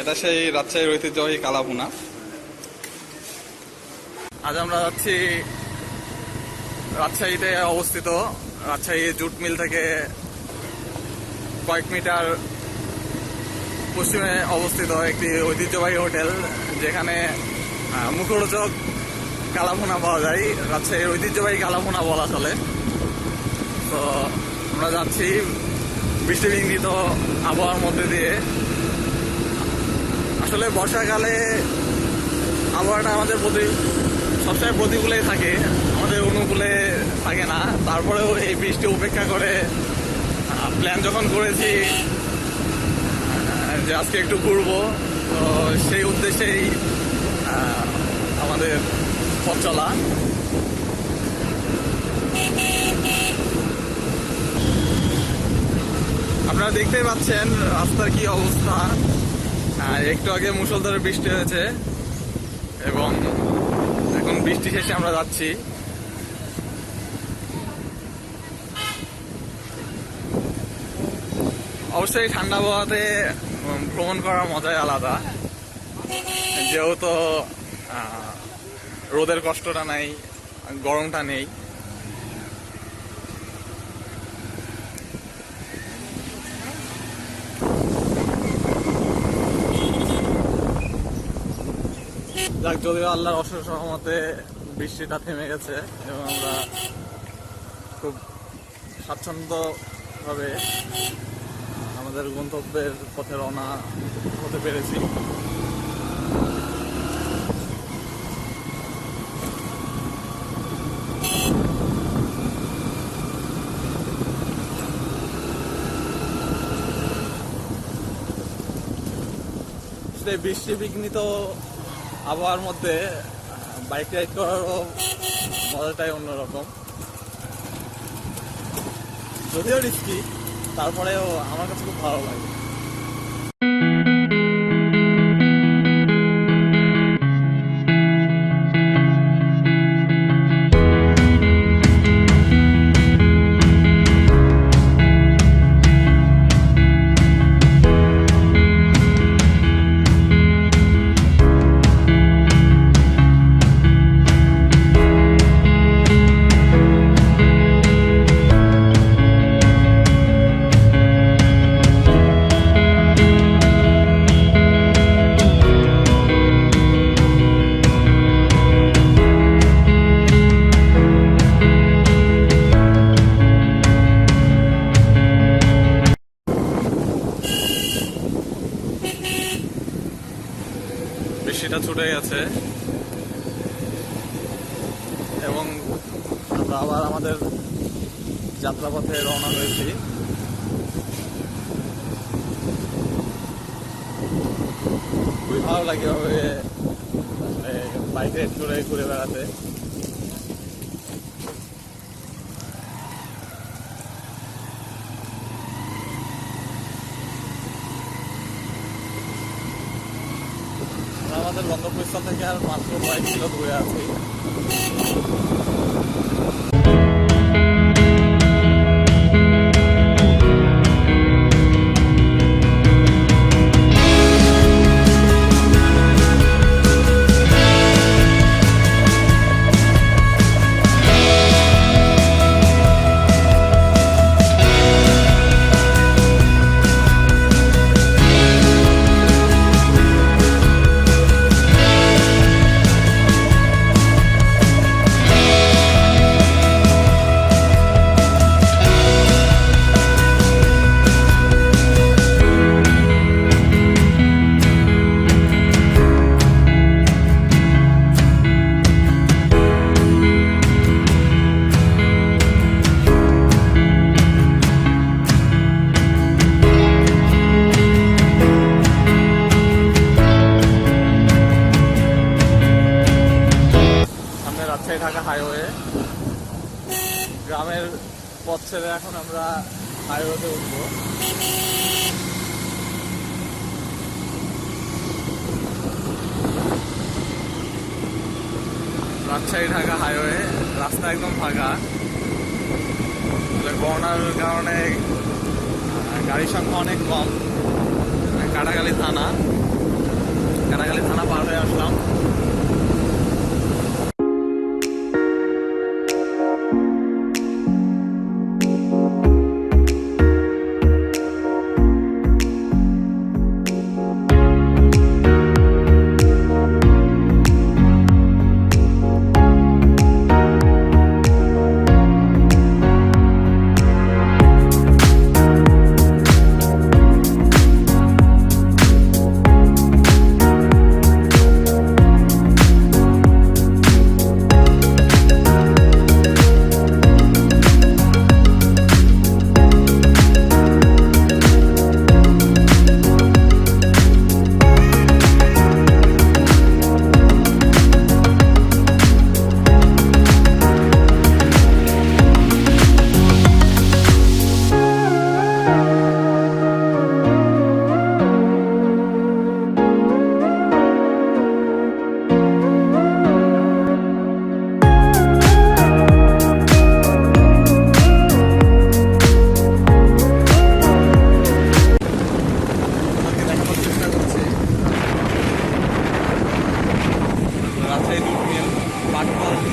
এটা সেই রাজশাহীর ঐতিহ্যবাহী কালাভুনা। আজ আমরা যাচ্ছি রাজশাহীতে অবস্থিত রাজশাহী জুট মিল থেকে কয়েক মিটার পশ্চিমে অবস্থিত একটি ঐতিহ্যবাহী হোটেল, যেখানে মুখরোচক কালাভুনা পাওয়া যায়। রাজশাহীর ঐতিহ্যবাহী কালাভুনা বলা চলে। তো আমরা যাচ্ছি বৃষ্টিবিঘ্নিত আবহাওয়ার মধ্যে দিয়ে। আসলে বর্ষাকালে আবহাওয়াটা আমাদের সবসময় প্রতিকূলেই থাকে, আমাদের অনুকূলে থাকে না। তারপরেও এই বৃষ্টি উপেক্ষা করে প্ল্যান যখন করেছি যে আজকে একটু ঘুরবো, তো সেই উদ্দেশ্যেই আমাদের পথ চলা। আপনারা দেখতেই পাচ্ছেন রাস্তার কি অবস্থা। একটু আগে মুষলধারে বৃষ্টি হয়েছে এবং এখন বৃষ্টি শেষে আমরা যাচ্ছি। অবশ্যই ঠান্ডা আবহাওয়াতে ভ্রমণ করার মজাই আলাদা, যেহেতু রোদের কষ্টটা নাই, গরমটা নেই। যাক, যদিও আল্লাহর অশেষ রহমতে বৃষ্টিটা থেমে গেছে এবং আমরা খুব স্বাচ্ছন্দ্যভাবে আমাদের গন্তব্যের পথে রওনা হতে পেরেছি। বৃষ্টি বিঘ্নিত আবহাওয়ার মধ্যে বাইক রাইড করারও মজাটাই অন্যরকম। যদিও রিস্কি, তারপরেও আমার কাছে খুব ভালো লাগে। বৃষ্টিটা ছুটে গেছে এবং আমরা আবার আমাদের যাত্রাপথে রওনা হয়েছি। খুবই ভালো লাগে এভাবে বাইক রাইড করে ঘুরে বেড়াতে। আমাদের গন্তব্যস্থল থেকে আর মাত্র কয়েক কিলো দূরে আছি। ঢাকা হাইওয়ে, গ্রামের পথ ছেড়ে এখন আমরা হাইওয়েতে উঠব। রাজশাহী ঢাকা হাইওয়ে, রাস্তা একদম ফাঁকা। বন্যার কারণে গাড়ির সংখ্যা অনেক কম। কাটাখালী থানা পার হয়ে আসলাম।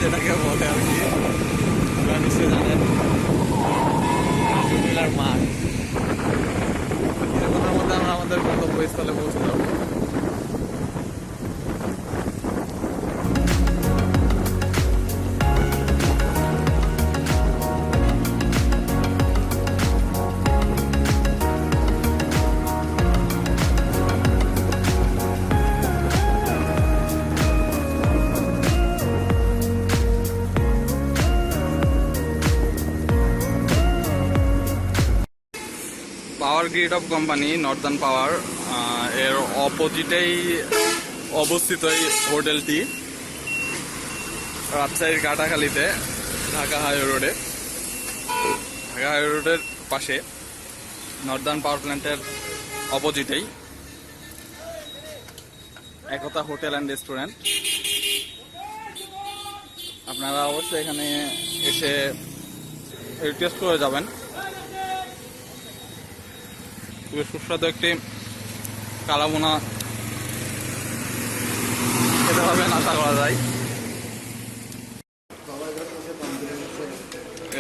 যেটাকে বলে আর কি, আপনারা নিশ্চয়ই জানেন কুমিল্লার মাঠ। কিছুক্ষণের মধ্যে আমরা আমাদের গন্তব্যস্থলে পৌঁছে যাব। Power grid of company Northern পাওয়ার, এর অপোজিটেই অবস্থিত এই হোটেলটি, রাজশাহীর কাটাখালীতে, ঢাকা হাইওয়ে রোডের পাশে নর্দার্ন পাওয়ার প্ল্যান্টের অপোজিটেই একতা হোটেল অ্যান্ড রেস্টুরেন্ট। আপনারা অবশ্যই এখানে এসে টেস্ট করে যাবেন। খুবই সুস্বাদু একটি কালাভুনা খেতে পারবেন আশা করা যায়।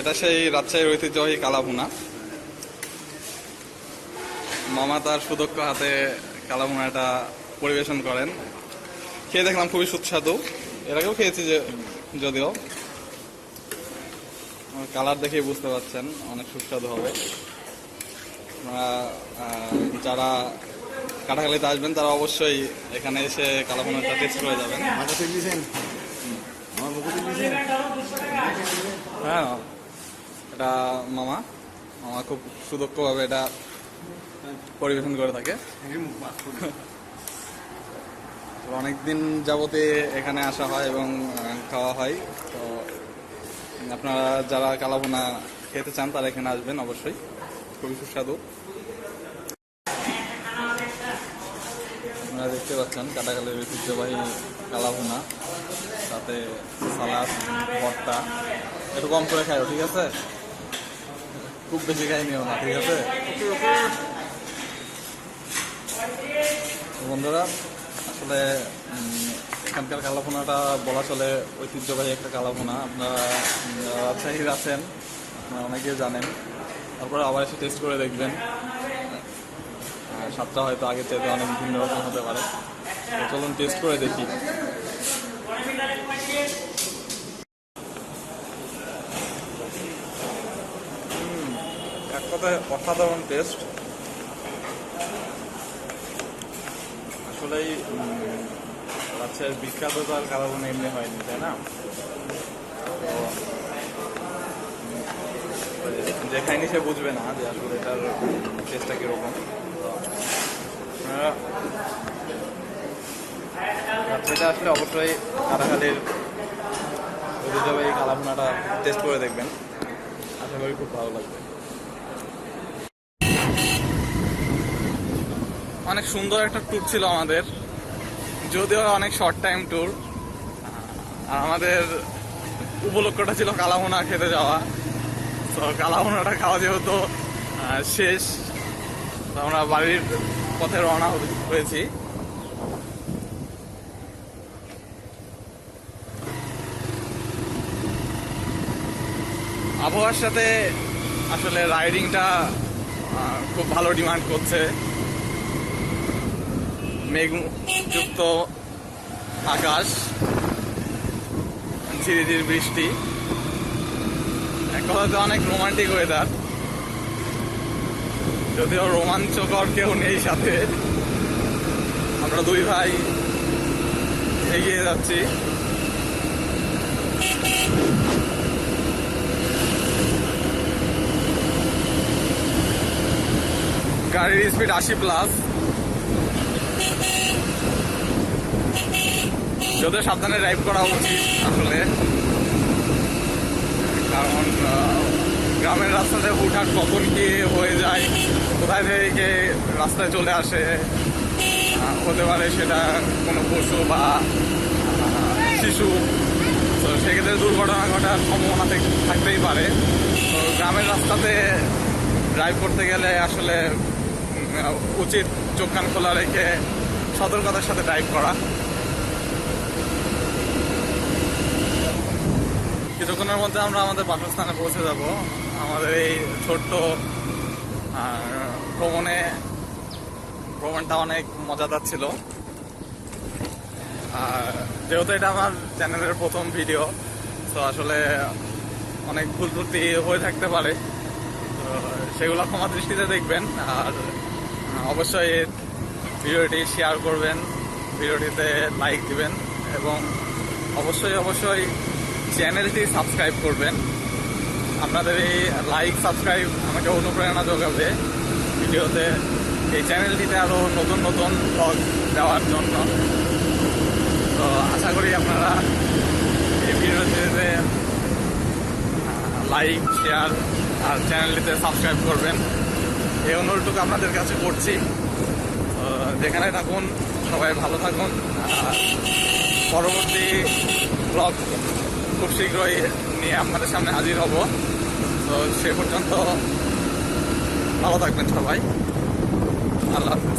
এটা সেই রাজশাহীর ঐতিহ্যবাহী কালাভুনা। মামা তার সুদক্ষ হাতে কালাভুনাটা পরিবেশন করেন। খেয়ে দেখলাম খুবই সুস্বাদু। এর আগেও খেয়েছি যদিও, কালার দেখেই বুঝতে পারছেন অনেক সুস্বাদু হবে। যারা কাটাখালীতে আসবেন তারা অবশ্যই এখানে এসে কালাভুনাটা টেস্ট করে যাবেন। হ্যাঁ, এটা মামা খুব সুদক্ষভাবে এটা পরিবেশন করে থাকে। অনেকদিন যাবতে এখানে আসা হয় এবং খাওয়া হয়। তো আপনারা যারা কালাভুনা খেতে চান তারা এখানে আসবেন অবশ্যই, খুবই সুস্বাদু। আপনারা দেখতে পাচ্ছেন কাটাখালীর ঐতিহ্যবাহী কালাভুনা, সাথে সালাদ, ভর্তা। একটু কম করে খাইও, ঠিক আছে? খুব বেশি খাই নিও না, ঠিক আছে বন্ধুরা? আসলে এখানকার কালাভুনাটা বলা চলে ঐতিহ্যবাহী একটা কালাভুনা। আপনারা রাজশাহীর আছেন, আপনারা অনেকেই জানেন। তারপরে আবার এসে টেস্ট করে দেখবেন, স্বাদটা হয়তো আগের চাইতে অনেক ভিন্ন রকম হতে পারে। চলুন টেস্ট করে দেখি। এক কথায় অসাধারণ টেস্ট। আসলেই রাজশাহীর বিখ্যাত তো আর কালাভুনা এমনি হয়নি, তাই না? যে খায়নি সে বুঝবে না যে আসলে এটার টেস্টটা কিরকম। রাজশাহীতে আসলে অবশ্যই কাটাখালীর ঐতিহ্যবাহী কালাভুনাটা টেস্ট করে দেখবেন, আশা করি খুব ভালো লাগবে। অনেক সুন্দর একটা ট্যুর ছিল আমাদের, যদিও অনেক শর্ট টাইম ট্যুর। আর আমাদের উপলক্ষটা ছিল কালাভুনা খেতে যাওয়া। তো কালাভুনাটা খাওয়া যেহেতু শেষ, আমরা বাড়ির পথে রওনা হয়েছি। আবহাওয়ার সাথে আসলে রাইডিংটা খুব ভালো ডিমান্ড করছে। মেঘযুক্ত আকাশ, ঝিরিঝির বৃষ্টি, এক কথাতে অনেক রোমান্টিক ওয়েদার। যদিও রোমাঞ্চকর কেউ নেই সাথে, আমরা দুই ভাই এগিয়ে যাচ্ছি। গাড়ির স্পিড 80+। যদিও সাবধানে ড্রাইভ করা উচিত আসলে, কারণ গ্রামের রাস্তাতে হুটহাট কখন কি হয়ে যায়, কোথায় থেকে রাস্তায় চলে আসে, হতে পারে সেটা কোনো পশু বা শিশু, তো সেক্ষেত্রে দুর্ঘটনা ঘটার সম্ভাবনা থাকতেই পারে। তো গ্রামের রাস্তাতে ড্রাইভ করতে গেলে আসলে উচিত চোখ কান খোলা রেখে সতর্কতার সাথে ড্রাইভ করা। কিছুক্ষণের মধ্যে আমরা আমাদের বাসস্থানে পৌঁছে যাব। আমাদের এই ছোট্ট ভ্রমণটা অনেক মজাদার ছিল। আর যেহেতু এটা আমার চ্যানেলের প্রথম ভিডিও, তো আসলে অনেক ভুল ত্রুটি হয়ে থাকতে পারে, তো সেগুলো ক্ষমা দৃষ্টিতে দেখবেন। আর অবশ্যই ভিডিওটি শেয়ার করবেন, ভিডিওটিতে লাইক দিবেন এবং অবশ্যই চ্যানেলটি সাবস্ক্রাইব করবেন। আপনাদের এই লাইক সাবস্ক্রাইব আমাকে অনুপ্রেরণা যোগাবে ভিডিওতে, এই চ্যানেলটিতে আরও নতুন ব্লগ দেওয়ার জন্য। তো আশা করি আপনারা এই ভিডিওটিতে লাইক, শেয়ার আর চ্যানেলটিতে সাবস্ক্রাইব করবেন, এই অনুরোধটুকু আপনাদের কাছে করছি। যেখানে থাকুন সবাই ভালো থাকুন। পরবর্তী ব্লগ খুব শীঘ্রই নিয়ে আপনাদের সামনে হাজির হব। তো সে পর্যন্ত ভালো থাকবেন সবাই। আল্লাহ হাফেজ।